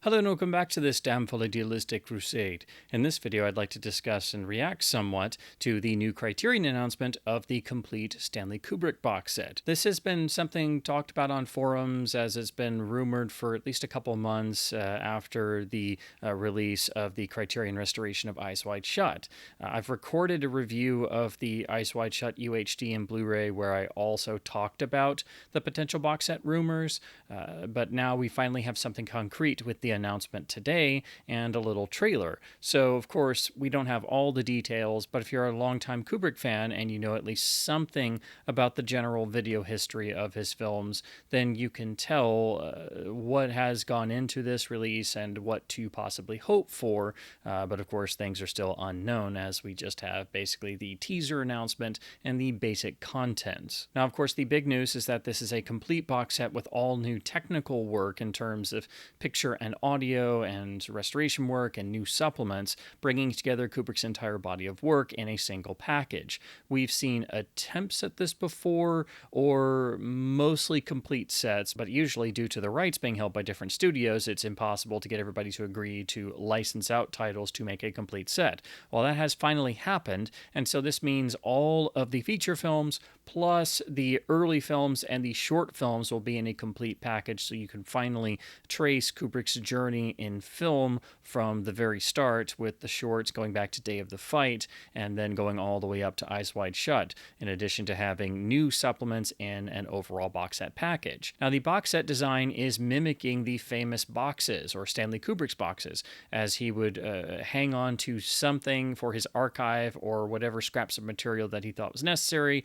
Hello and welcome back to this damn full idealistic crusade. In this video, I'd like to discuss and react somewhat to the new Criterion announcement of the complete Stanley Kubrick box set. This has been something talked about on forums, as it's been rumored for at least a couple months after the release of the Criterion restoration of Eyes Wide Shut. I've recorded a review of the Eyes Wide Shut UHD and Blu-ray where I also talked about the potential box set rumors, but now we finally have something concrete with the announcement today and a little trailer. So, of course, we don't have all the details, but if you're a longtime Kubrick fan and you know at least something about the general video history of his films, then you can tell what has gone into this release and what to possibly hope for. But of course, things are still unknown, as we just have basically the teaser announcement and the basic content. Now, of course, the big news is that this is a complete box set with all new technical work in terms of picture and audio and restoration work and new supplements, bringing together Kubrick's entire body of work in a single package. We've seen attempts at this before, or mostly complete sets, but usually due to the rights being held by different studios, it's impossible to get everybody to agree to license out titles to make a complete set. Well, that has finally happened, and so this means all of the feature films plus the early films and the short films will be in a complete package, so you can finally trace Kubrick's journey in film from the very start, with the shorts going back to Day of the Fight and then going all the way up to Eyes Wide Shut, in addition to having new supplements in an overall box set package. Now, the box set design is mimicking the famous boxes, or Stanley Kubrick's boxes, as he would hang on to something for his archive or whatever scraps of material that he thought was necessary.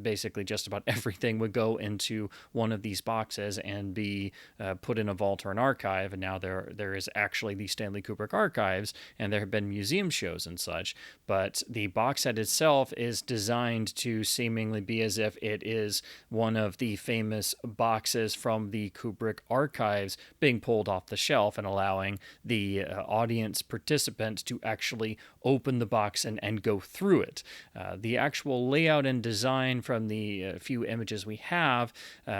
Basically, just about everything would go into one of these boxes and be put in a vault or an archive. And now there is actually the Stanley Kubrick archives, and there have been museum shows and such. But the box set itself is designed to seemingly be as if it is one of the famous boxes from the Kubrick archives being pulled off the shelf and allowing the audience participant to actually open the box and go through it. The actual layout and design from the few images we have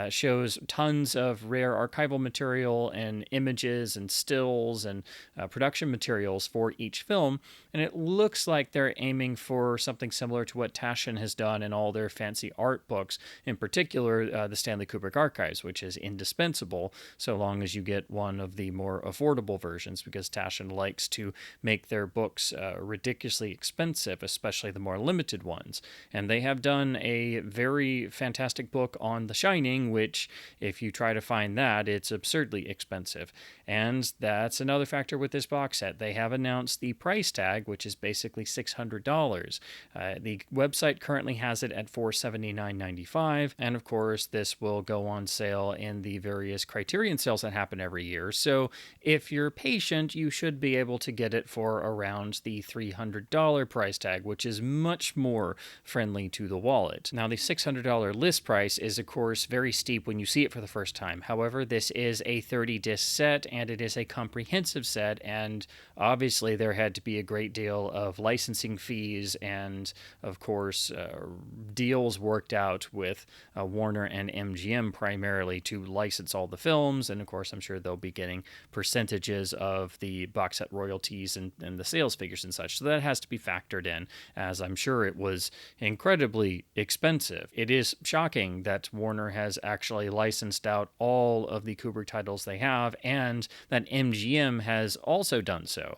shows tons of rare archival material and images and stills and production materials for each film, and it looks like they're aiming for something similar to what Taschen has done in all their fancy art books, in particular the Stanley Kubrick Archives, which is indispensable so long as you get one of the more affordable versions, because Taschen likes to make their books ridiculously expensive, especially the more limited ones. And they have done a very fantastic book on The Shining, which, if you try to find that, it's absurdly expensive. And that's another factor with this box set. They have announced the price tag, which is basically $600. The website currently has it at $479.95, and of course this will go on sale in the various Criterion sales that happen every year. So if you're patient, you should be able to get it for around the $300 price tag, which is much more friendly to the wallet. Now, the $600 list price is, of course, very steep when you see it for the first time. However, this is a 30-disc set, and it is a comprehensive set, and obviously there had to be a great deal of licensing fees and, of course, deals worked out with Warner and MGM primarily to license all the films, and of course I'm sure they'll be getting percentages of the box set royalties and the sales figures and such, so that has to be factored in, as I'm sure it was incredibly expensive. It is shocking that Warner has actually licensed out all of the Kubrick titles they have, and that MGM has also done so.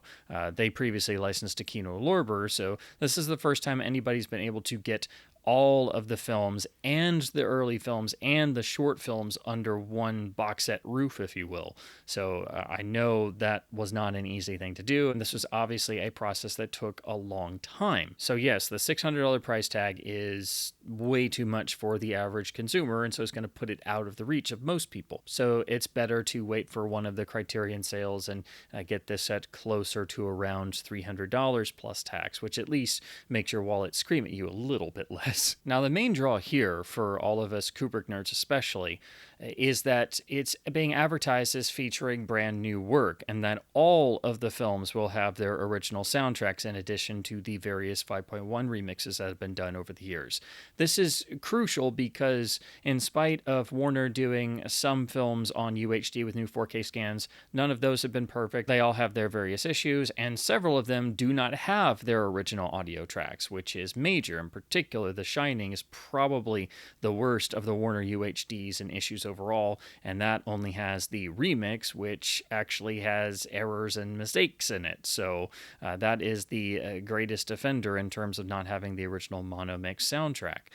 They previously licensed to Kino Lorber, so this is the first time anybody's been able to get all of the films and the early films and the short films under one box set roof, if you will. So I know that was not an easy thing to do, and this was obviously a process that took a long time. So yes, the $600 price tag is way too much for the average consumer, and so it's going to put it out of the reach of most people. So it's better to wait for one of the Criterion sales and get this set closer to around $300 plus tax, which at least makes your wallet scream at you a little bit less. this. Now, the main draw here, for all of us Kubrick nerds especially, is that it's being advertised as featuring brand new work, and that all of the films will have their original soundtracks in addition to the various 5.1 remixes that have been done over the years. This is crucial because, in spite of Warner doing some films on UHD with new 4K scans, none of those have been perfect. They all have their various issues, and several of them do not have their original audio tracks, which is major. In particular, The Shining is probably the worst of the Warner UHDs and issues overall, and that only has the remix, which actually has errors and mistakes in it. So that is the greatest offender in terms of not having the original mono mix soundtrack.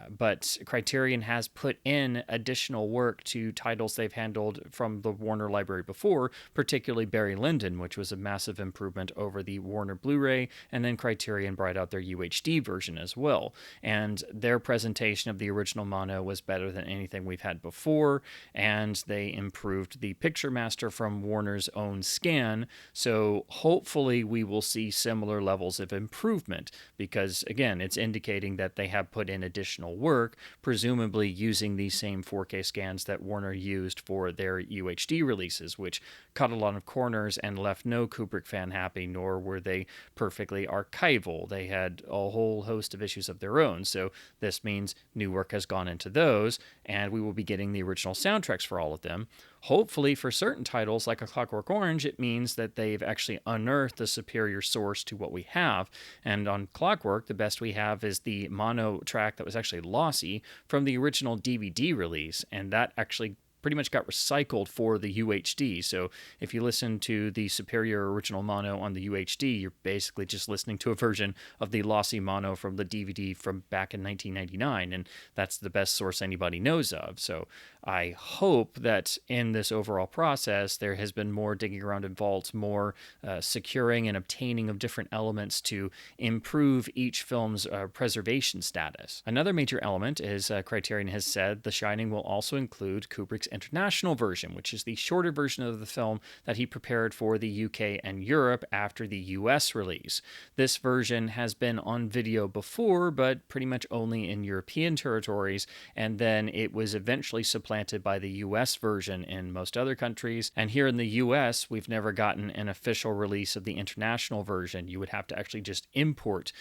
But Criterion has put in additional work to titles they've handled from the Warner library before, particularly Barry Lyndon, which was a massive improvement over the Warner Blu-ray, and then Criterion brought out their UHD version as well. And their presentation of the original mono was better than anything we've had before, and they improved the picture master from Warner's own scan, so hopefully we will see similar levels of improvement, because again, it's indicating that they have put in additional work, presumably using these same 4K scans that Warner used for their UHD releases, which cut a lot of corners and left no Kubrick fan happy, nor were they perfectly archival. They had a whole host of issues of their own, so this means new work has gone into those, and we will be getting the original soundtracks for all of them. Hopefully, for certain titles like A Clockwork Orange, it means that they've actually unearthed a superior source to what we have. And on Clockwork, the best we have is the mono track that was actually lossy from the original DVD release, and that actually pretty much got recycled for the UHD. So if you listen to the superior original mono on the UHD, you're basically just listening to a version of the lossy mono from the DVD from back in 1999, and that's the best source anybody knows of. So I hope that in this overall process, there has been more digging around in vaults, more securing and obtaining of different elements to improve each film's preservation status. Another major element is Criterion has said The Shining will also include Kubrick's international version, which is the shorter version of the film that he prepared for the UK and Europe after the US release. This version has been on video before, but pretty much only in European territories, and then it was eventually supplanted by the US version in most other countries. And here in the US, we've never gotten an official release of the international version. You would have to actually just import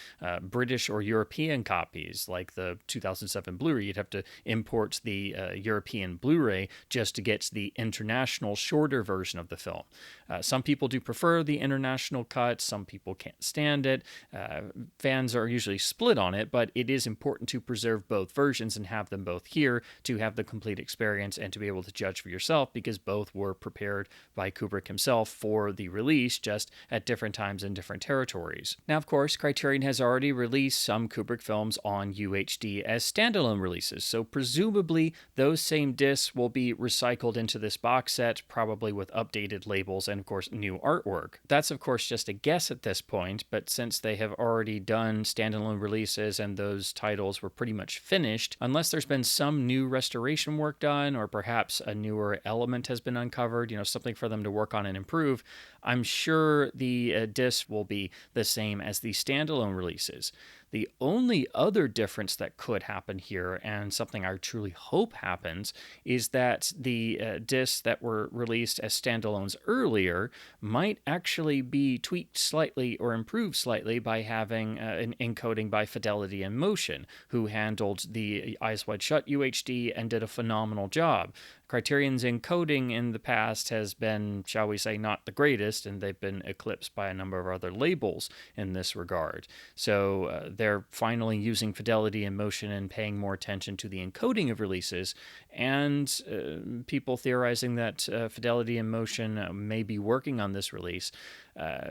British or European copies, like the 2007 Blu-ray. You'd have to import the European Blu-ray just to get the international shorter version of the film. Some people do prefer the international cut, some people can't stand it. Fans are usually split on it, but it is important to preserve both versions and have them both here to have the complete experience and to be able to judge for yourself, because both were prepared by Kubrick himself for the release, just at different times in different territories. Now, of course, Criterion has already released some Kubrick films on UHD as standalone releases, so presumably those same discs will be recycled into this box set, probably with updated labels and, of course, new artwork. That's, of course, just a guess at this point, but since they have already done standalone releases and those titles were pretty much finished, unless there's been some new restoration work done or perhaps a newer element has been uncovered, something for them to work on and improve, I'm sure the disc will be the same as the standalone releases. The only other difference that could happen here, and something I truly hope happens, is that the discs that were released as standalones earlier might actually be tweaked slightly or improved slightly by having an encoding by Fidelity and Motion, who handled the Eyes Wide Shut UHD and did a phenomenal job. Criterion's encoding in the past has been, shall we say, not the greatest, and they've been eclipsed by a number of other labels in this regard. So they're finally using Fidelity and Motion and paying more attention to the encoding of releases, and people theorizing that Fidelity and Motion may be working on this release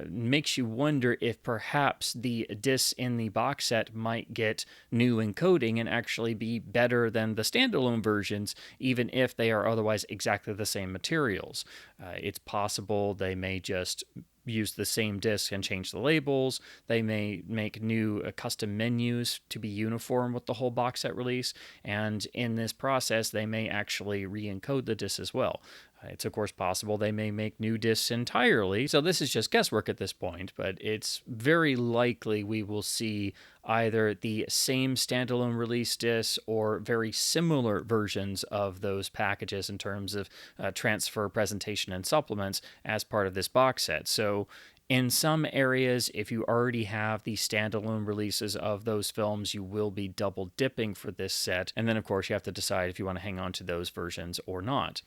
makes you wonder if perhaps the discs in the box set might get new encoding and actually be better than the standalone versions, even if they are otherwise exactly the same materials. It's possible they may just use the same disc and change the labels. They may make new custom menus to be uniform with the whole box set release, and in this process they may actually re-encode the disc as well. It's, of course, possible they may make new discs entirely, so this is just guesswork at this point, but it's very likely we will see either the same standalone release discs or very similar versions of those packages in terms of transfer, presentation, and supplements as part of this box set. So in some areas, if you already have the standalone releases of those films, you will be double dipping for this set. And then, of course, you have to decide if you want to hang on to those versions or not.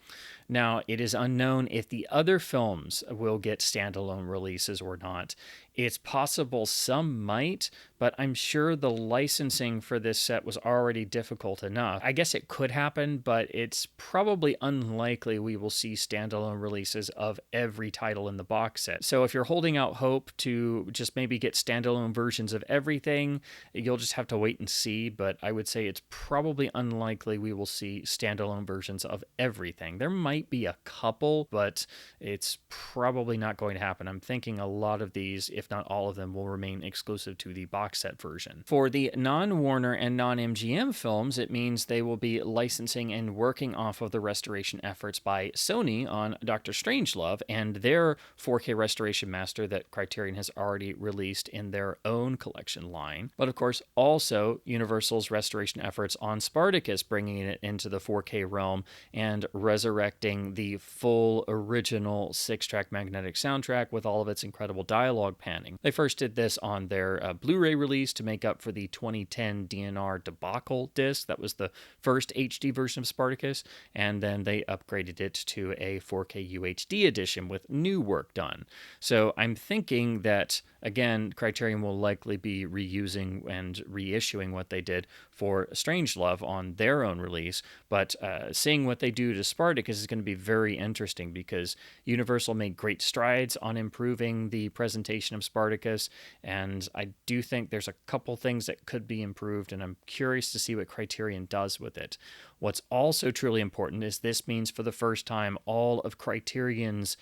Now, it is unknown if the other films will get standalone releases or not. It's possible some might, but I'm sure the licensing for this set was already difficult enough. I guess it could happen, but it's probably unlikely we will see standalone releases of every title in the box set. So if you're holding out hope to just maybe get standalone versions of everything, you'll just have to wait and see, but I would say it's probably unlikely we will see standalone versions of everything. There might be a couple, but it's probably not going to happen. I'm thinking a lot of these, if not all of them, will remain exclusive to the box set version. For the non-Warner and non-MGM films, it means they will be licensing and working off of the restoration efforts by Sony on Dr. Strangelove and their 4K restoration master that Criterion has already released in their own collection line. But of course, also Universal's restoration efforts on Spartacus, bringing it into the 4K realm and resurrecting the full original 6-track magnetic soundtrack with all of its incredible dialogue panning. They first did this on their Blu-ray release to make up for the 2010 DNR debacle disc. That was the first HD version of Spartacus, and then they upgraded it to a 4K UHD edition with new work done. So I'm thinking that, again, Criterion will likely be reusing and reissuing what they did for Strangelove on their own release, but seeing what they do to Spartacus is going to be very interesting because Universal made great strides on improving the presentation of Spartacus, and I do think there's a couple things that could be improved, and I'm curious to see what Criterion does with it. What's also truly important is this means for the first time all of Criterion's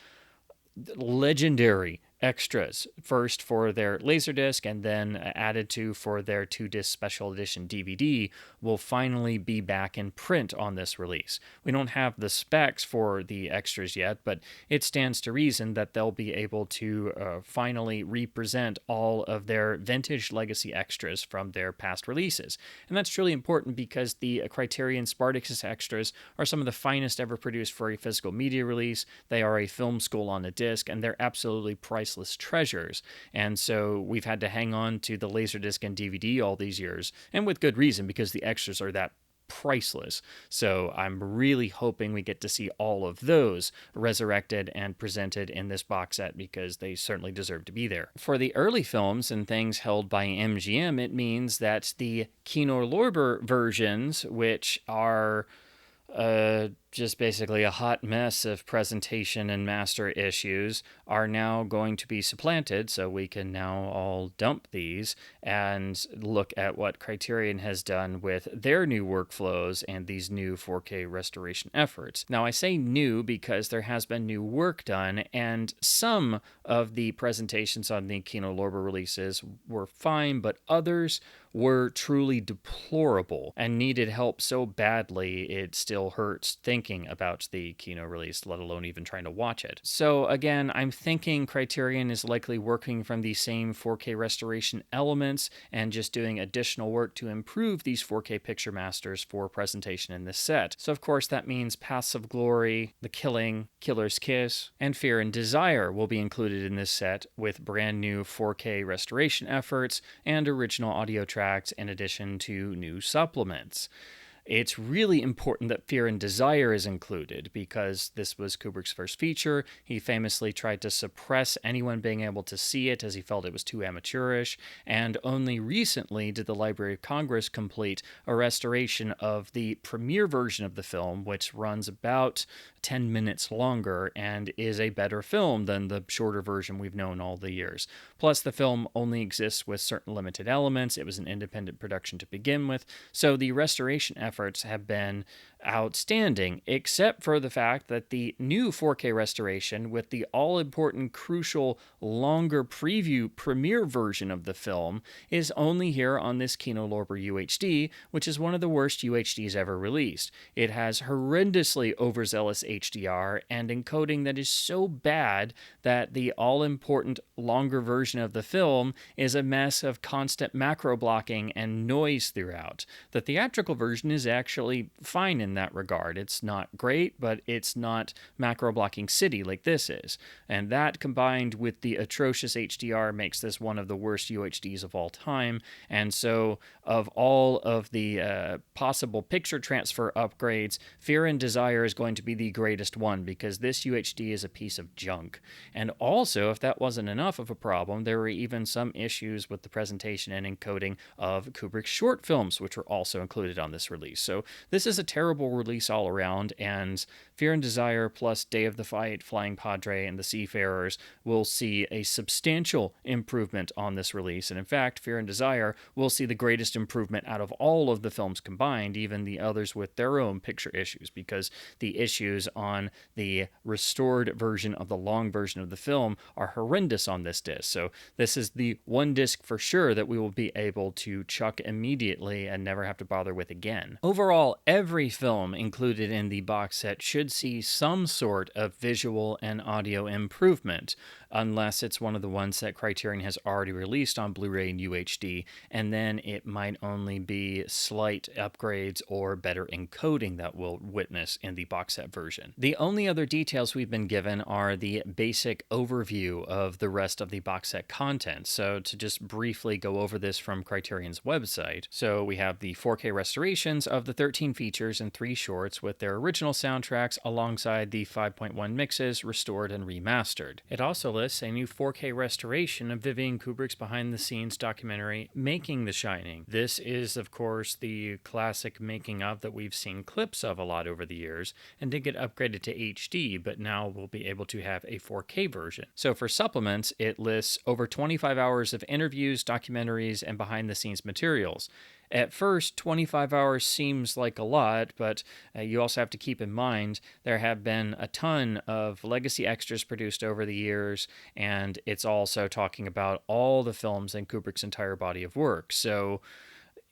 legendary extras, first for their Laserdisc and then added to for their 2-disc special edition DVD, will finally be back in print on this release. We don't have the specs for the extras yet, but it stands to reason that they'll be able to finally represent all of their vintage legacy extras from their past releases. And that's truly important because the Criterion Spartacus extras are some of the finest ever produced for a physical media release. They are a film school on a disc, and they're absolutely priceless treasures. And so we've had to hang on to the Laserdisc and DVD all these years, and with good reason, because the extras are that priceless. So I'm really hoping we get to see all of those resurrected and presented in this box set because they certainly deserve to be there. For the early films and things held by MGM, it means that the Kino Lorber versions, which are just basically a hot mess of presentation and master issues, are now going to be supplanted, so we can now all dump these and look at what Criterion has done with their new workflows and these new 4K restoration efforts. Now, I say new because there has been new work done, and some of the presentations on the Kino Lorber releases were fine, but others were truly deplorable and needed help so badly it still hurts thinking about the Kino release, let alone even trying to watch it. So again, I'm thinking Criterion is likely working from the same 4K restoration elements and just doing additional work to improve these 4K picture masters for presentation in this set. So of course that means Paths of Glory, The Killing, Killer's Kiss, and Fear and Desire will be included in this set with brand new 4K restoration efforts and original audio tracks in addition to new supplements. It's really important that Fear and Desire is included because this was Kubrick's first feature. He famously tried to suppress anyone being able to see it as he felt it was too amateurish, and only recently did the Library of Congress complete a restoration of the premiere version of the film, which runs about 10 minutes longer and is a better film than the shorter version we've known all the years. Plus, the film only exists with certain limited elements. It was an independent production to begin with, so the restoration efforts have been outstanding, except for the fact that the new 4K restoration with the all-important, crucial, longer preview premiere version of the film is only here on this Kino Lorber UHD, which is one of the worst UHDs ever released. It has horrendously overzealous HDR and encoding that is so bad that the all-important longer version of the film is a mess of constant macro blocking and noise throughout. The theatrical version is actually fine in that regard. It's not great, but it's not macro blocking city like this is. And that combined with the atrocious HDR makes this one of the worst UHDs of all time. And so of all of the possible picture transfer upgrades, Fear and Desire is going to be the greatest one because this UHD is a piece of junk. And also, if that wasn't enough of a problem, there were even some issues with the presentation and encoding of Kubrick's short films, which were also included on this release. So this is a terrible release all around, and Fear and Desire plus Day of the Fight, Flying Padre, and The Seafarers will see a substantial improvement on this release. And in fact, Fear and Desire will see the greatest improvement out of all of the films combined, even the others with their own picture issues, because the issues on the restored version of the long version of the film are horrendous on this disc. So this is the one disc for sure that we will be able to chuck immediately and never have to bother with again. Overall, every film included in the box set should see some sort of visual and audio improvement, unless it's one of the ones that Criterion has already released on Blu-ray and UHD, and then it might only be slight upgrades or better encoding that we'll witness in the box set version. The only other details we've been given are the basic overview of the rest of the box set content. So to just briefly go over this from Criterion's website. So we have the 4K restorations of the 13 features and 3 shorts with their original soundtracks alongside the 5.1 mixes restored and remastered. It also lists a new 4K restoration of Vivian Kubrick's behind-the-scenes documentary Making The Shining. This is, of course, the classic making of that we've seen clips of a lot over the years and did get upgraded to HD, but now we'll be able to have a 4K version. So for supplements, it lists over 25 hours of interviews, documentaries, and behind-the-scenes materials. At first, 25 hours seems like a lot, but you also have to keep in mind there have been a ton of legacy extras produced over the years, and it's also talking about all the films in Kubrick's entire body of work. So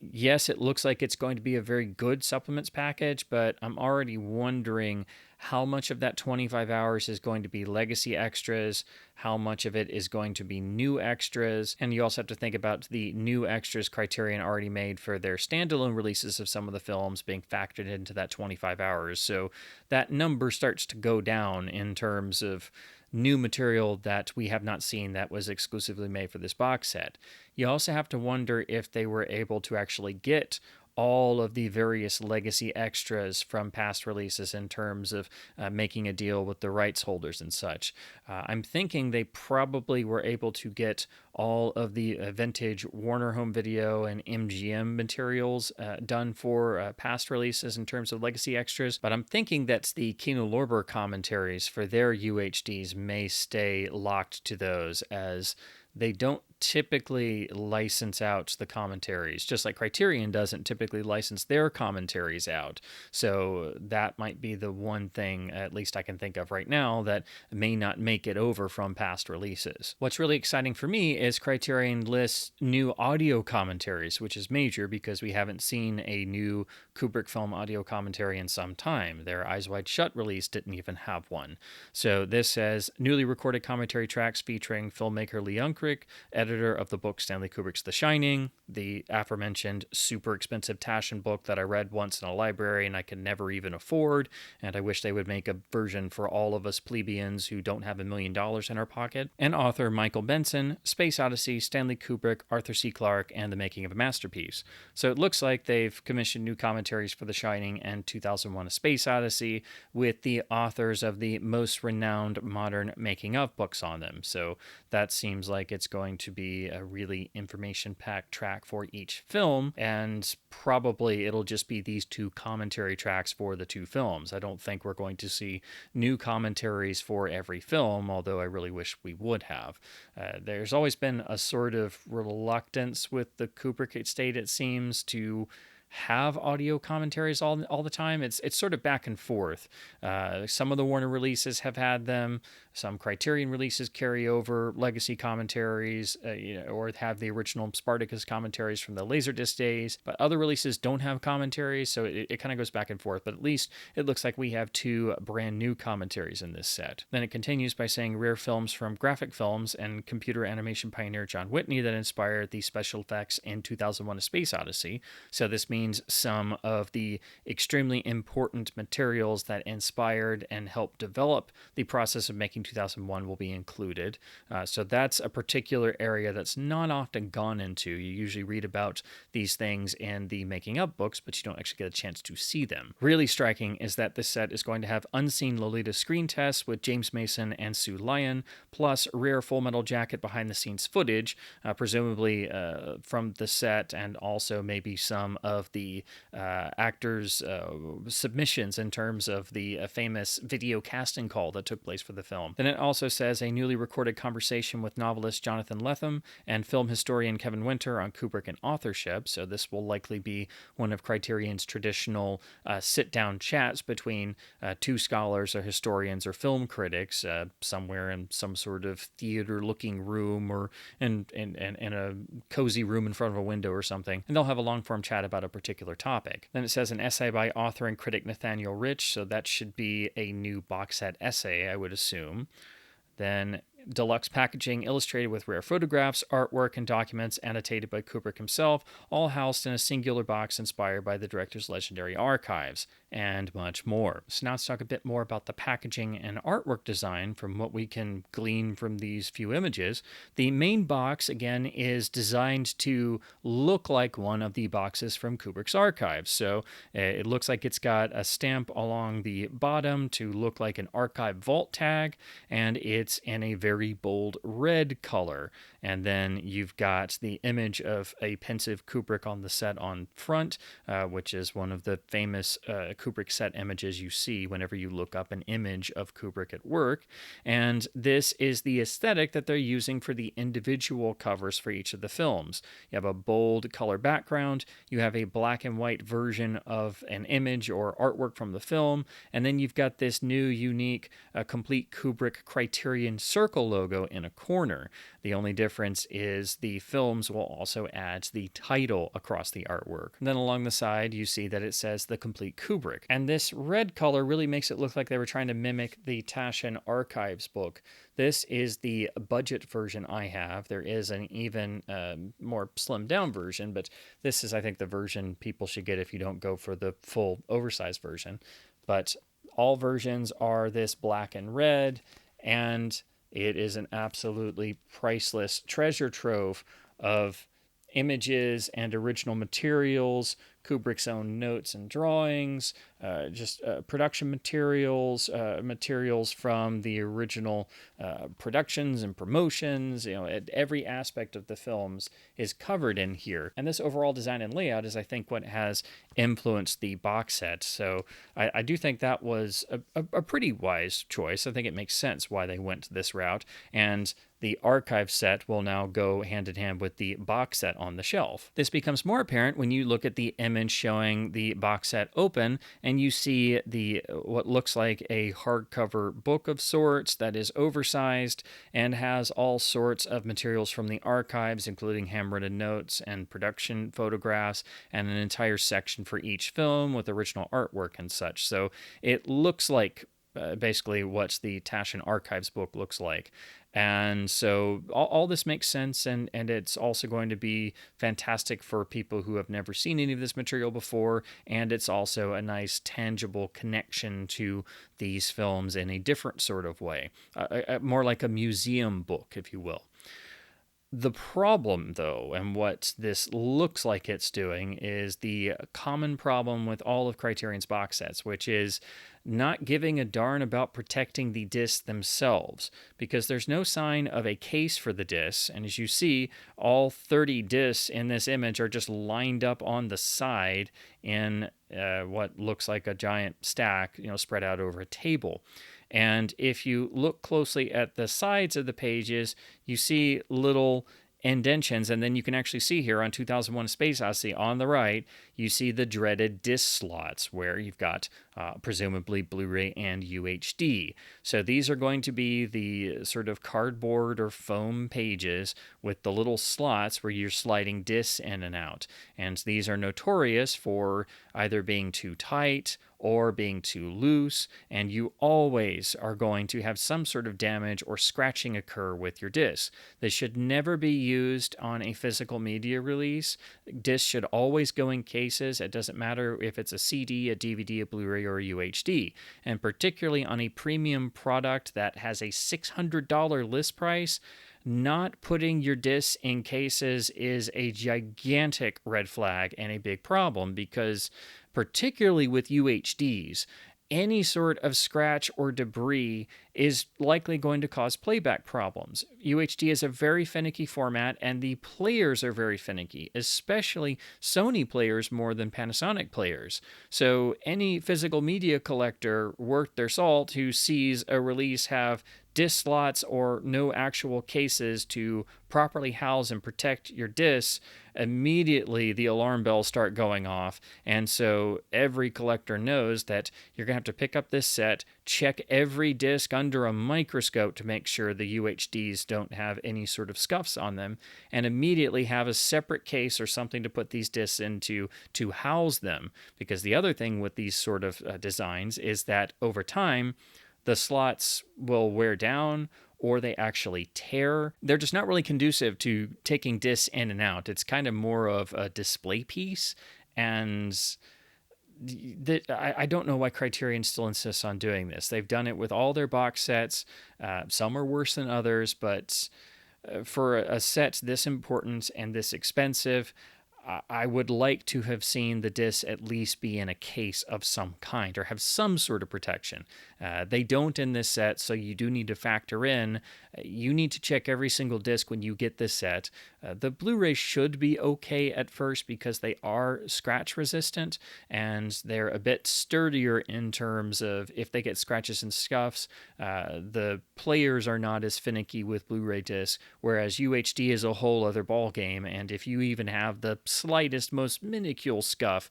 yes, it looks like it's going to be a very good supplements package, but I'm already wondering how much of that 25 hours is going to be legacy extras, how much of it is going to be new extras, and you also have to think about the new extras Criterion already made for their standalone releases of some of the films being factored into that 25 hours. So that number starts to go down in terms of new material that we have not seen that was exclusively made for this box set. You also have to wonder if they were able to actually get all of the various legacy extras from past releases in terms of making a deal with the rights holders and such. I'm thinking they probably were able to get all of the vintage Warner Home Video and MGM materials done for past releases in terms of legacy extras, but I'm thinking that the Kino Lorber commentaries for their UHDs may stay locked to those, as they don't typically license out the commentaries, just like Criterion doesn't typically license their commentaries out. So that might be the one thing, at least I can think of right now, that may not make it over from past releases. What's really exciting for me is Criterion lists new audio commentaries, which is major because we haven't seen a new Kubrick film audio commentary in some time. Their Eyes Wide Shut release didn't even have one. So this says, newly recorded commentary tracks featuring filmmaker Lee Unkrich, editor of the book Stanley Kubrick's The Shining, the aforementioned super expensive Taschen book that I read once in a library and I could never even afford, and I wish they would make a version for all of us plebeians who don't have $1 million in our pocket, and author Michael Benson, Space Odyssey, Stanley Kubrick, Arthur C. Clarke, and The Making of a Masterpiece. So it looks like they've commissioned new commentaries for The Shining and 2001: A Space Odyssey with the authors of the most renowned modern making of books on them. So that seems like it's going to be a really information-packed track for each film, and probably it'll just be these two commentary tracks for the two films. I don't think we're going to see new commentaries for every film, although I really wish we would have. There's always been a sort of reluctance with the Kubrick estate, it seems, to have audio commentaries all the time. It's sort of back and forth. Some of the Warner releases have had them. Some Criterion releases carry over legacy commentaries, or have the original Spartacus commentaries from the Laserdisc days. But other releases don't have commentaries, so it kind of goes back and forth. But at least it looks like we have 2 brand new commentaries in this set. Then it continues by saying rare films from graphic films and computer animation pioneer John Whitney that inspired the special effects in 2001: A Space Odyssey. So this means some of the extremely important materials that inspired and helped develop the process of making 2001 will be included. So that's a particular area that's not often gone into. You usually read about these things in the making of books, but you don't actually get a chance to see them. Really striking is that this set is going to have unseen Lolita screen tests with James Mason and Sue Lyon, plus rare Full Metal Jacket behind the scenes footage, presumably from the set, and also maybe some of the actors' submissions in terms of the famous video casting call that took place for the film. Then it also says a newly recorded conversation with novelist Jonathan Lethem and film historian Kevin Winter on Kubrick and authorship. So this will likely be one of Criterion's traditional sit-down chats between 2 scholars or historians or film critics somewhere in some sort of theater-looking room or in a cozy room in front of a window or something. And they'll have a long-form chat about a particular topic. Then it says an essay by author and critic Nathaniel Rich, so that should be a new box set essay, I would assume. Then deluxe packaging illustrated with rare photographs, artwork, and documents annotated by Kubrick himself, all housed in a singular box inspired by the director's legendary archives, and much more. So now let's talk a bit more about the packaging and artwork design from what we can glean from these few images. The main box, again, is designed to look like one of the boxes from Kubrick's archives. So it looks like it's got a stamp along the bottom to look like an archive vault tag, and it's in a very bold red color. And then you've got the image of a pensive Kubrick on the set on front, which is one of the famous Kubrick set images you see whenever you look up an image of Kubrick at work. And this is the aesthetic that they're using for the individual covers for each of the films. You have a bold color background, you have a black and white version of an image or artwork from the film, and then you've got this new, unique, complete Kubrick Criterion circle logo in a corner. The only difference is the films will also add the title across the artwork. And then along the side, you see that it says the complete Kubrick. And this red color really makes it look like they were trying to mimic the Taschen Archives book. This is the budget version I have. There is an even more slimmed down version, but this is, I think, the version people should get if you don't go for the full oversized version. But all versions are this black and red, and it is an absolutely priceless treasure trove of images and original materials, Kubrick's own notes and drawings, production materials, materials from the original productions and promotions. Every aspect of the films is covered in here. And this overall design and layout is, I think, what has influenced the box set. So I do think that was a pretty wise choice. I think it makes sense why they went this route. And the archive set will now go hand in hand with the box set on the shelf. This becomes more apparent when you look at the image showing the box set open, and you see what looks like a hardcover book of sorts that is oversized and has all sorts of materials from the archives, including handwritten notes and production photographs, and an entire section for each film with original artwork and such. So it looks like basically what the Taschen Archives book looks like. And so all this makes sense, and it's also going to be fantastic for people who have never seen any of this material before, and it's also a nice tangible connection to these films in a different sort of way, more like a museum book, if you will. The problem, though, and what this looks like it's doing, is the common problem with all of Criterion's box sets, which is not giving a darn about protecting the discs themselves, because there's no sign of a case for the discs. And as you see, all 30 discs in this image are just lined up on the side in what looks like a giant stack, spread out over a table. And if you look closely at the sides of the pages, you see little indentions, and then you can actually see here on 2001: A Space Odyssey on the right, you see the dreaded disc slots where you've got presumably Blu-ray and UHD. So these are going to be the sort of cardboard or foam pages with the little slots where you're sliding discs in and out. And these are notorious for either being too tight or being too loose, and you always are going to have some sort of damage or scratching occur with your disc. This should never be used on a physical media release. Discs should always go in cases. It doesn't matter if it's a CD, a DVD, a Blu-ray, or a UHD. And particularly on a premium product that has a $600 list price, not putting your discs in cases is a gigantic red flag and a big problem, because particularly with UHDs, any sort of scratch or debris is likely going to cause playback problems. UHD is a very finicky format, and the players are very finicky, especially Sony players more than Panasonic players. So any physical media collector worth their salt who sees a release have disc slots or no actual cases to properly house and protect your discs, immediately the alarm bells start going off. And so every collector knows that you're going to have to pick up this set, check every disc under a microscope to make sure the UHDs don't have any sort of scuffs on them, and immediately have a separate case or something to put these discs into to house them. Because the other thing with these sort of designs is that over time, the slots will wear down or they actually tear. They're just not really conducive to taking discs in and out. It's kind of more of a display piece. And I don't know why Criterion still insists on doing this. They've done it with all their box sets. Some are worse than others, but for a set this important and this expensive, I would like to have seen the disc at least be in a case of some kind or have some sort of protection. They don't in this set, so you do need to factor in. You need to check every single disc when you get this set. The Blu-ray should be okay at first because they are scratch resistant and they're a bit sturdier in terms of if they get scratches and scuffs. The players are not as finicky with Blu-ray discs, whereas UHD is a whole other ballgame, and if you even have the slightest, most minuscule scuff,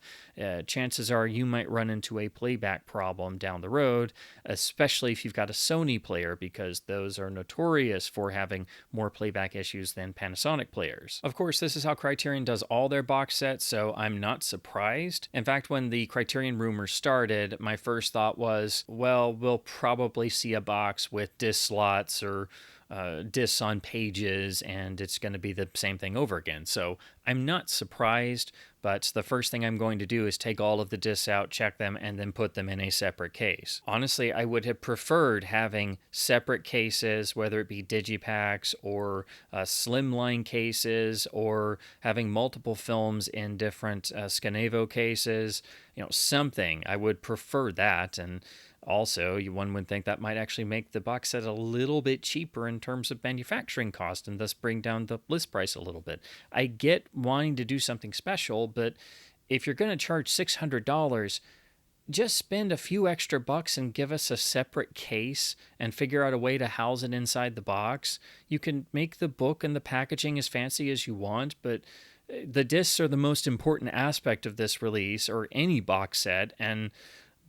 chances are you might run into a playback problem down the road, especially if you've got a Sony player, because those are notorious for having more playback issues than Panasonic players. Of course, this is how Criterion does all their box sets, so I'm not surprised. In fact, when the Criterion rumors started, my first thought was, well, we'll probably see a box with disc slots or discs on pages, and it's going to be the same thing over again. So I'm not surprised, but the first thing I'm going to do is take all of the discs out, check them, and then put them in a separate case. Honestly, I would have preferred having separate cases, whether it be digipacks or slimline cases, or having multiple films in different Scanevo cases, something. I would prefer that. And also, one would think that might actually make the box set a little bit cheaper in terms of manufacturing cost and thus bring down the list price a little bit. I get wanting to do something special, but if you're going to charge $600, just spend a few extra bucks and give us a separate case and figure out a way to house it inside the box. You can make the book and the packaging as fancy as you want, but the discs are the most important aspect of this release or any box set, and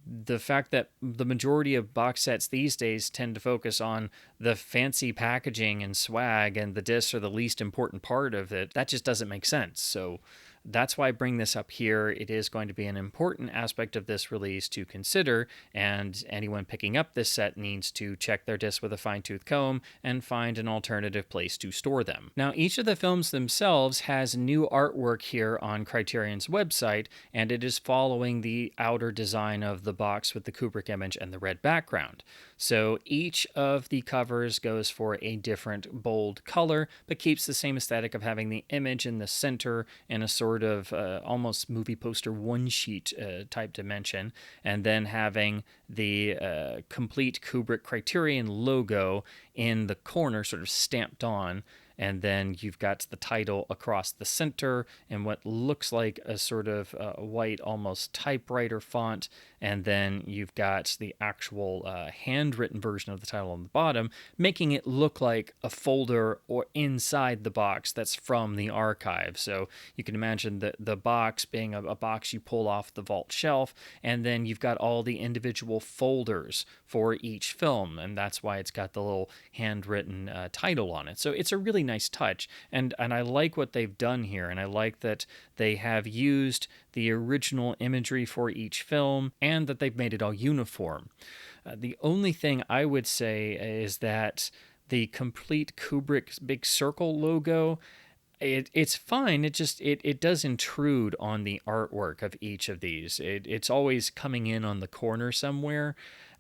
the fact that the majority of box sets these days tend to focus on the fancy packaging and swag, and the discs are the least important part of it, that just doesn't make sense. So that's why I bring this up here. It is going to be an important aspect of this release to consider, and anyone picking up this set needs to check their discs with a fine-tooth comb and find an alternative place to store them. Now, each of the films themselves has new artwork here on Criterion's website, and it is following the outer design of the box with the Kubrick image and the red background. So each of the covers goes for a different bold color, but keeps the same aesthetic of having the image in the center in a sort of almost movie poster one-sheet type dimension, and then having the complete Kubrick Criterion logo in the corner sort of stamped on. and then you've got the title across the center in what looks like a sort of white, almost typewriter font, and then you've got the actual handwritten version of the title on the bottom, making it look like a folder or inside the box that's from the archive. So you can imagine the box being a box you pull off the vault shelf, and then you've got all the individual folders for each film, and that's why it's got the little handwritten title on it. So it's a really nice touch, and I like what they've done here, and I like that they have used the original imagery for each film and that they've made it all uniform. The only thing I would say is that the complete Kubrick big circle logo, it's fine. It does intrude on the artwork of each of these. It's always coming in on the corner somewhere.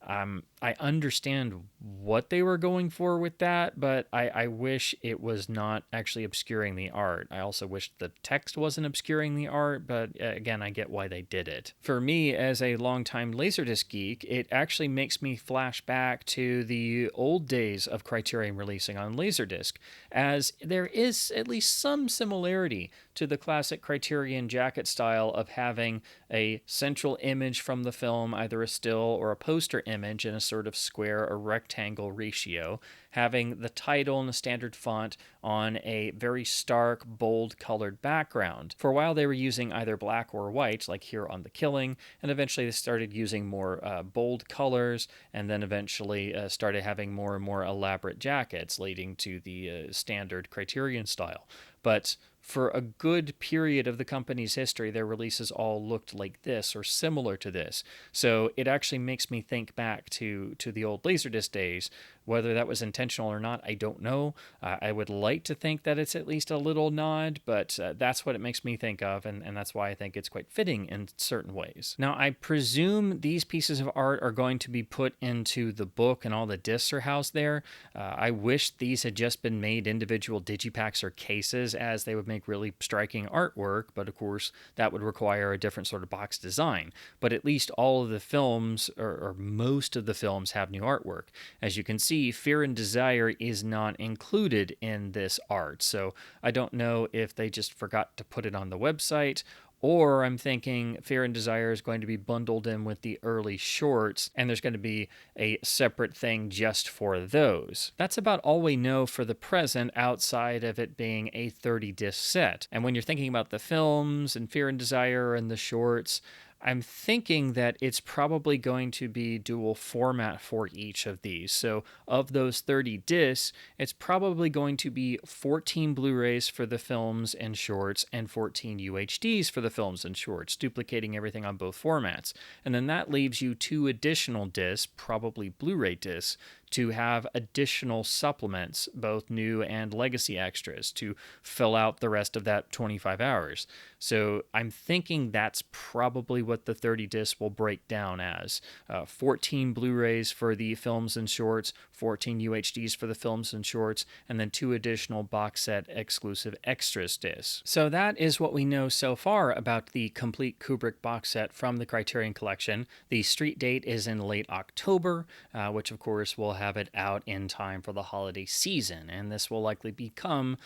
I understand what they were going for with that, but I wish it was not actually obscuring the art. I also wish the text wasn't obscuring the art, but again, I get why they did it. For me, as a longtime Laserdisc geek, it actually makes me flash back to the old days of Criterion releasing on Laserdisc, as there is at least some similarity to the classic Criterion jacket style of having a central image from the film, either a still or a poster image in a sort of square or rectangle ratio, having the title in a standard font on a very stark, bold colored background. For a while, they were using either black or white, like here on The Killing, and eventually they started using more bold colors, and then eventually started having more and more elaborate jackets, leading to the standard Criterion style. But for a good period of the company's history, their releases all looked like this or similar to this. So it actually makes me think back to the old Laserdisc days. Whether that was intentional or not, I don't know. I would like to think that it's at least a little nod, but that's what it makes me think of, and that's why I think it's quite fitting in certain ways. Now, I presume these pieces of art are going to be put into the book and all the discs are housed there. I wish these had just been made individual digipacks or cases, as they would make really striking artwork, but of course that would require a different sort of box design. But at least all of the films, or most of the films, have new artwork. As you can see, Fear and Desire is not included in this art, so I don't know if they just forgot to put it on the website, or I'm thinking Fear and Desire is going to be bundled in with the early shorts, and there's going to be a separate thing just for those. That's about all we know for the present, outside of it being a 30-disc set. And when you're thinking about the films and Fear and Desire and the shorts, I'm thinking that it's probably going to be dual format for each of these. So of those 30 discs, it's probably going to be 14 Blu-rays for the films and shorts and 14 UHDs for the films and shorts, duplicating everything on both formats. And then that leaves you 2 additional discs, probably Blu-ray discs, to have additional supplements, both new and legacy extras, to fill out the rest of that 25 hours. So I'm thinking that's probably what the 30 discs will break down as. 14 Blu-rays for the films and shorts, 14 UHDs for the films and shorts, and then 2 additional box set exclusive extras discs. So that is what we know so far about the complete Kubrick box set from the Criterion Collection. The street date is in late October, which of course will have it out in time for the holiday season, and this will likely become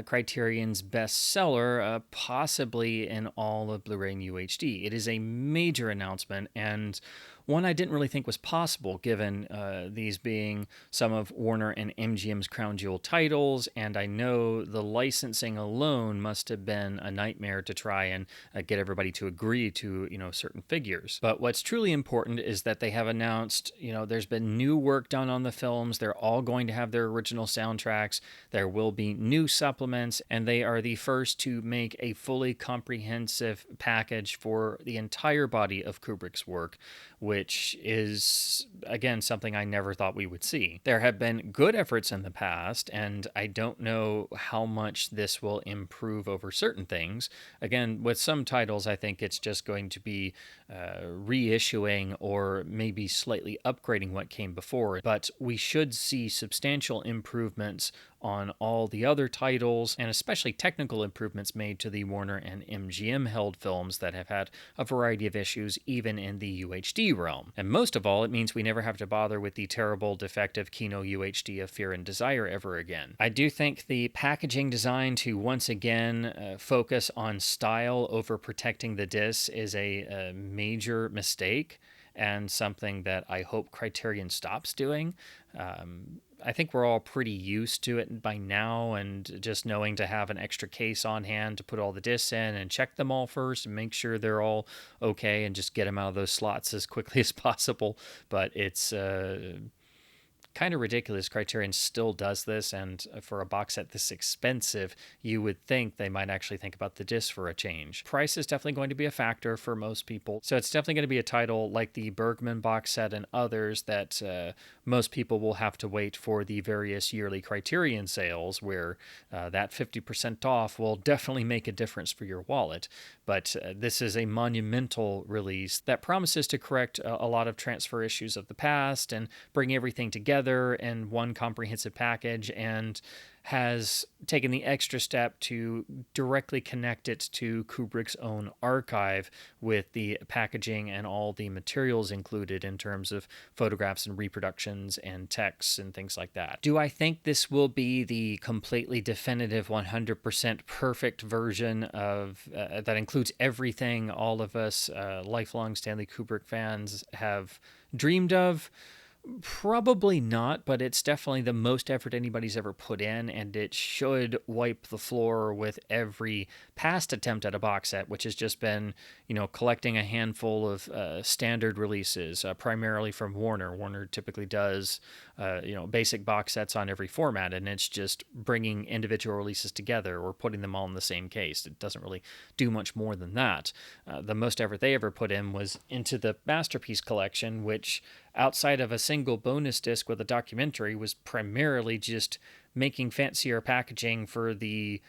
Criterion's bestseller, possibly in all of Blu-ray and UHD. It is a major announcement, and one I didn't really think was possible, given these being some of Warner and MGM's crown jewel titles, and I know the licensing alone must have been a nightmare to try and get everybody to agree to, certain figures. But what's truly important is that they have announced, there's been new work done on the films. They're all going to have their original soundtracks. There will be new supplements, and they are the first to make a fully comprehensive package for the entire body of Kubrick's work, which is, again, something I never thought we would see. There have been good efforts in the past, and I don't know how much this will improve over certain things. Again, with some titles, I think it's just going to be reissuing or maybe slightly upgrading what came before, but we should see substantial improvements on all the other titles, and especially technical improvements made to the Warner and MGM held films that have had a variety of issues even in the UHD HD realm. And most of all, it means we never have to bother with the terrible defective Kino UHD of Fear and Desire ever again. I do think the packaging design to once again focus on style over protecting the disc is a major mistake, and something that I hope Criterion stops doing. I think we're all pretty used to it by now, and just knowing to have an extra case on hand to put all the discs in and check them all first and make sure they're all okay and just get them out of those slots as quickly as possible. But it's kind of ridiculous Criterion still does this, and for a box set this expensive, you would think they might actually think about the disc for a change. Price is definitely going to be a factor for most people, so it's definitely going to be a title like the Bergman box set and others that most people will have to wait for the various yearly Criterion sales, where that 50% off will definitely make a difference for your wallet. But this is a monumental release that promises to correct a lot of transfer issues of the past and bring everything together in one comprehensive package, and has taken the extra step to directly connect it to Kubrick's own archive with the packaging and all the materials included in terms of photographs and reproductions and texts and things like that. Do I think this will be the completely definitive 100% perfect version of that includes everything all of us lifelong Stanley Kubrick fans have dreamed of? Probably not, but it's definitely the most effort anybody's ever put in, and it should wipe the floor with every past attempt at a box set, which has just been, collecting a handful of standard releases, primarily from Warner. Warner typically does, basic box sets on every format, and it's just bringing individual releases together or putting them all in the same case. It doesn't really do much more than that. The most effort they ever put in was into the Masterpiece Collection, which, outside of a single bonus disc with a documentary, was primarily just making fancier packaging for the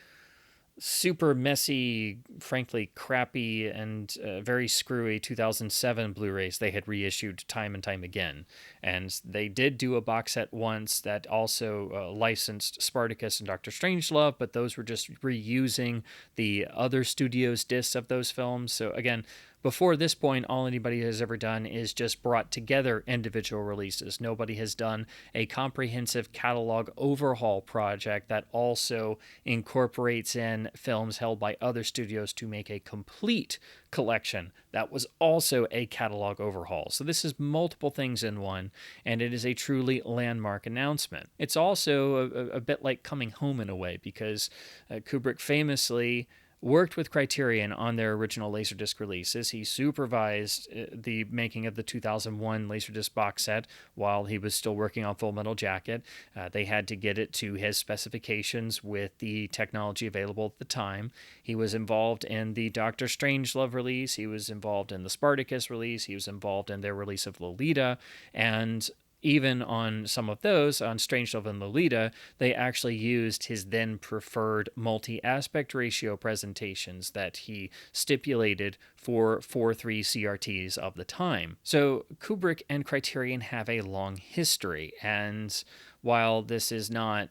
super messy, frankly crappy, and very screwy 2007 Blu-rays they had reissued time and time again. And they did do a box set once that also licensed Spartacus and Doctor Strangelove, but those were just reusing the other studio's discs of those films. So again, before this point, all anybody has ever done is just brought together individual releases. Nobody has done a comprehensive catalog overhaul project that also incorporates in films held by other studios to make a complete collection that was also a catalog overhaul. So this is multiple things in one, and it is a truly landmark announcement. It's also a bit like coming home in a way, because Kubrick famously worked with Criterion on their original Laserdisc releases. He supervised the making of the 2001 Laserdisc box set while he was still working on Full Metal Jacket. They had to get it to his specifications with the technology available at the time. He was involved in the Doctor Strangelove release. He was involved in the Spartacus release. He was involved in their release of Lolita, and even on some of those, on Strangelove and Lolita, they actually used his then preferred multi-aspect ratio presentations that he stipulated for 4:3 CRTs of the time. So Kubrick and Criterion have a long history, and while this is not,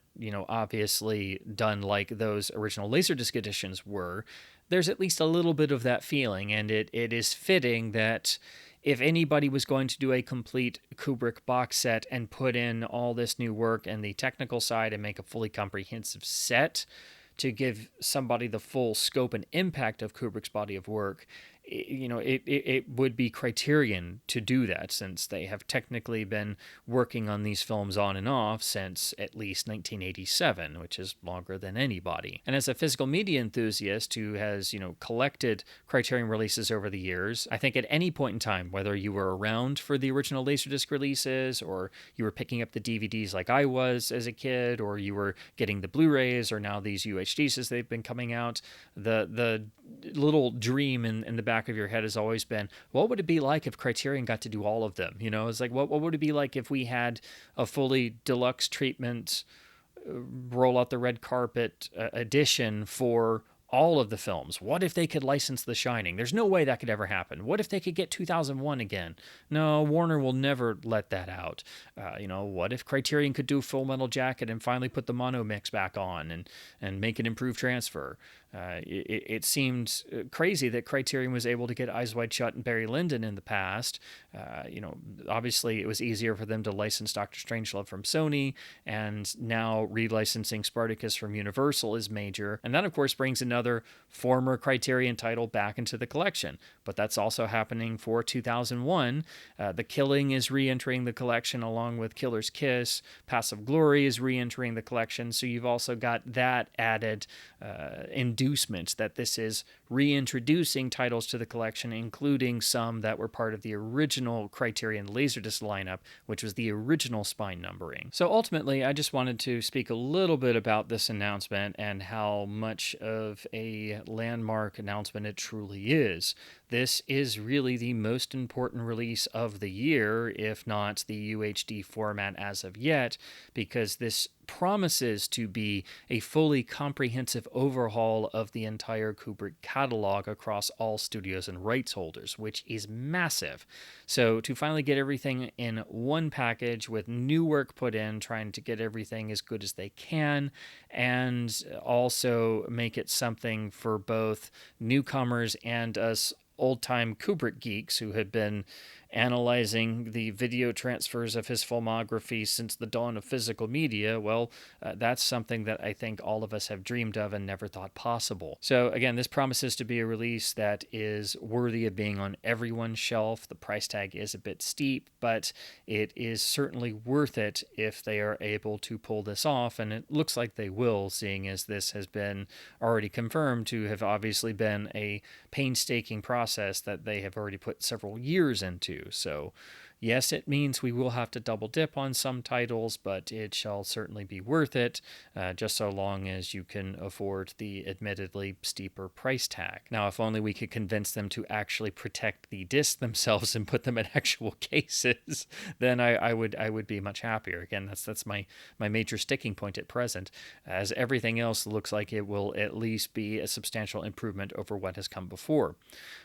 obviously done like those original Laserdisc editions were, there's at least a little bit of that feeling, and it is fitting that if anybody was going to do a complete Kubrick box set and put in all this new work and the technical side and make a fully comprehensive set to give somebody the full scope and impact of Kubrick's body of work, it would be Criterion to do that, since they have technically been working on these films on and off since at least 1987, which is longer than anybody. And as a physical media enthusiast who has, collected Criterion releases over the years, I think at any point in time, whether you were around for the original Laserdisc releases, or you were picking up the DVDs like I was as a kid, or you were getting the Blu-rays, or now these UHDs as they've been coming out, the little dream in the back of your head has always been, what would it be like if Criterion got to do all of them? It's like, what would it be like if we had a fully deluxe treatment, roll out the red carpet edition for all of the films? What if they could license The Shining? There's no way that could ever happen. What if they could get 2001 again? No, Warner will never let that out. What if Criterion could do Full Metal Jacket and finally put the mono mix back on and make an improved transfer? It seemed crazy that Criterion was able to get Eyes Wide Shut and Barry Lyndon in the past. Obviously it was easier for them to license Doctor Strangelove from Sony, and now relicensing Spartacus from Universal is major. And that, of course, brings another former Criterion title back into the collection. But that's also happening for 2001. The Killing is re-entering the collection along with Killer's Kiss. Paths of Glory is re-entering the collection. So you've also got that added inducement that this is reintroducing titles to the collection, including some that were part of the original Criterion Laserdisc lineup, which was the original spine numbering. So ultimately, I just wanted to speak a little bit about this announcement and how much of a landmark announcement it truly is. This is really the most important release of the year, if not the UHD format as of yet, because this promises to be a fully comprehensive overhaul of the entire Kubrick catalog across all studios and rights holders, which is massive. So to finally get everything in one package with new work put in, trying to get everything as good as they can, and also make it something for both newcomers and us old-time Kubrick geeks who had been analyzing the video transfers of his filmography since the dawn of physical media, well, that's something that I think all of us have dreamed of and never thought possible. So again, this promises to be a release that is worthy of being on everyone's shelf. The price tag is a bit steep, but it is certainly worth it if they are able to pull this off, and it looks like they will, seeing as this has been already confirmed to have obviously been a painstaking process that they have already put several years into. So yes, it means we will have to double dip on some titles, but it shall certainly be worth it, just so long as you can afford the admittedly steeper price tag. Now, if only we could convince them to actually protect the discs themselves and put them in actual cases, then I would be much happier. Again, that's my major sticking point at present, as everything else looks like it will at least be a substantial improvement over what has come before.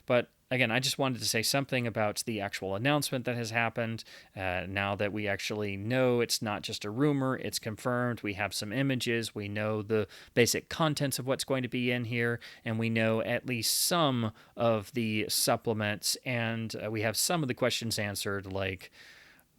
But again, I just wanted to say something about the actual announcement that has happened. Now that we actually know it's not just a rumor, it's confirmed. We have some images. We know the basic contents of what's going to be in here, and we know at least some of the supplements, and we have some of the questions answered, like,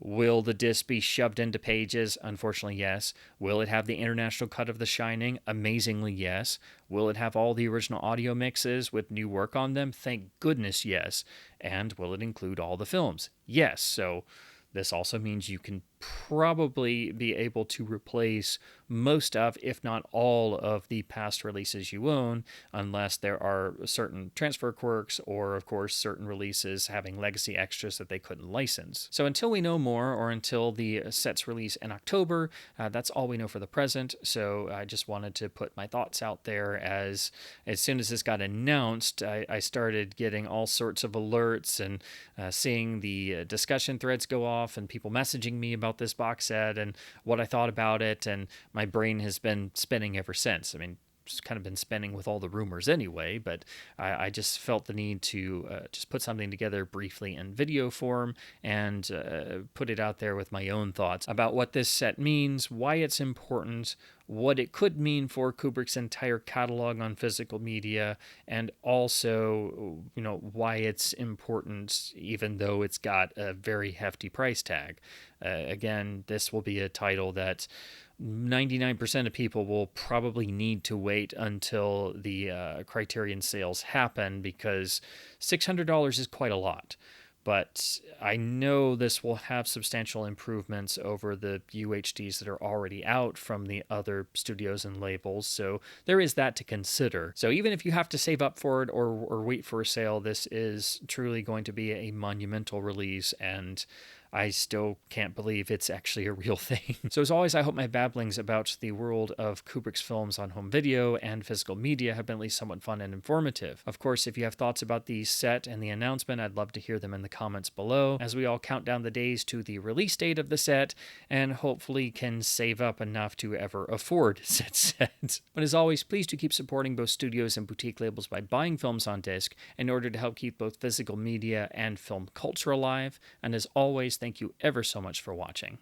will the disc be shoved into pages? Unfortunately, yes. Will it have the international cut of The Shining? Amazingly, yes. Will it have all the original audio mixes with new work on them? Thank goodness, yes. And will it include all the films? Yes. So this also means you can probably be able to replace most of, if not all of, the past releases you own, unless there are certain transfer quirks or, of course, certain releases having legacy extras that they couldn't license. So until we know more, or until the set's release in October, that's all we know for the present. So I just wanted to put my thoughts out there, as soon as this got announced, I started getting all sorts of alerts and seeing the discussion threads go off and people messaging me about this box set and what I thought about it, and my brain has been spinning ever since. I mean, it's kind of been spinning with all the rumors anyway, but I just felt the need to just put something together briefly in video form and put it out there with my own thoughts about what this set means, why it's important, what it could mean for Kubrick's entire catalog on physical media, and also, why it's important even though it's got a very hefty price tag. Again, this will be a title that 99% of people will probably need to wait until the Criterion sales happen, because $600 is quite a lot. But I know this will have substantial improvements over the UHDs that are already out from the other studios and labels, so there is that to consider. So even if you have to save up for it or wait for a sale, this is truly going to be a monumental release, and I still can't believe it's actually a real thing. So as always, I hope my babblings about the world of Kubrick's films on home video and physical media have been at least somewhat fun and informative. Of course, if you have thoughts about the set and the announcement, I'd love to hear them in the comments below, as we all count down the days to the release date of the set, and hopefully can save up enough to ever afford said set. But as always, please do keep supporting both studios and boutique labels by buying films on disc in order to help keep both physical media and film culture alive. And as always, thank you ever so much for watching.